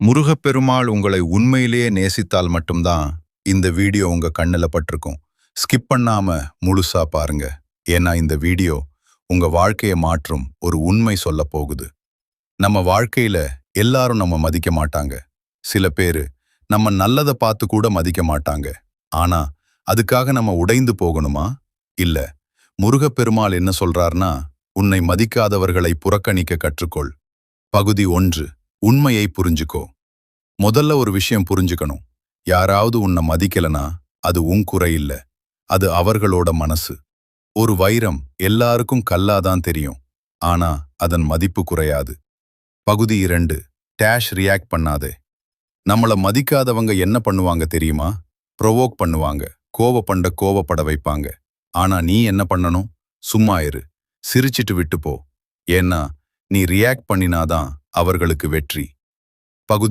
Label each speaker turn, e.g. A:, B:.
A: முருகப்பெருமாள் உங்களை உண்மையிலேயே நேசித்தால் மட்டும்தான் இந்த வீடியோ உங்க கண்ணுல பட்டிருக்கும். ஸ்கிப் பண்ணாம முழுசா பாருங்க. ஏன்னா இந்த வீடியோ உங்க வாழ்க்கையை மாற்றும் ஒரு உண்மை சொல்ல போகுது. நம்ம வாழ்க்கையில எல்லாரும் நம்ம மதிக்க மாட்டாங்க. சில பேரு நம்ம நல்லதை பார்த்து கூட மதிக்க மாட்டாங்க. ஆனா அதுக்காக நம்ம உடைந்து போகணுமா? இல்ல. முருகப்பெருமாள் என்ன சொல்றார்னா, உன்னை மதிக்காதவர்களை புறக்கணிக்க கற்றுக்கொள். பகுதி 1. உண்மையை புரிஞ்சுக்கோ. முதல்ல ஒரு விஷயம் புரிஞ்சுக்கணும். யாராவது உன்னை மதிக்கலனா அது உன் குறை இல்ல. அது அவர்களோட மனசு. ஒரு வைரம் எல்லாருக்கும் கல்லாதான் தெரியும். ஆனா அதன் மதிப்பு குறையாது. பகுதி 2. டேஷ் ரியாக்ட் பண்ணாதே. நம்மள மதிக்காதவங்க என்ன பண்ணுவாங்க தெரியுமா? ப்ரொவோக் பண்ணுவாங்க. கோவப்பட வைப்பாங்க. ஆனா நீ என்ன பண்ணணும்? சும்மா இரு. சிரிச்சிட்டு விட்டு போ. ஏன்னா நீ ரியாக்ட் பண்ணினாதான் அவர்களுக்கு வெற்றி. பகுதி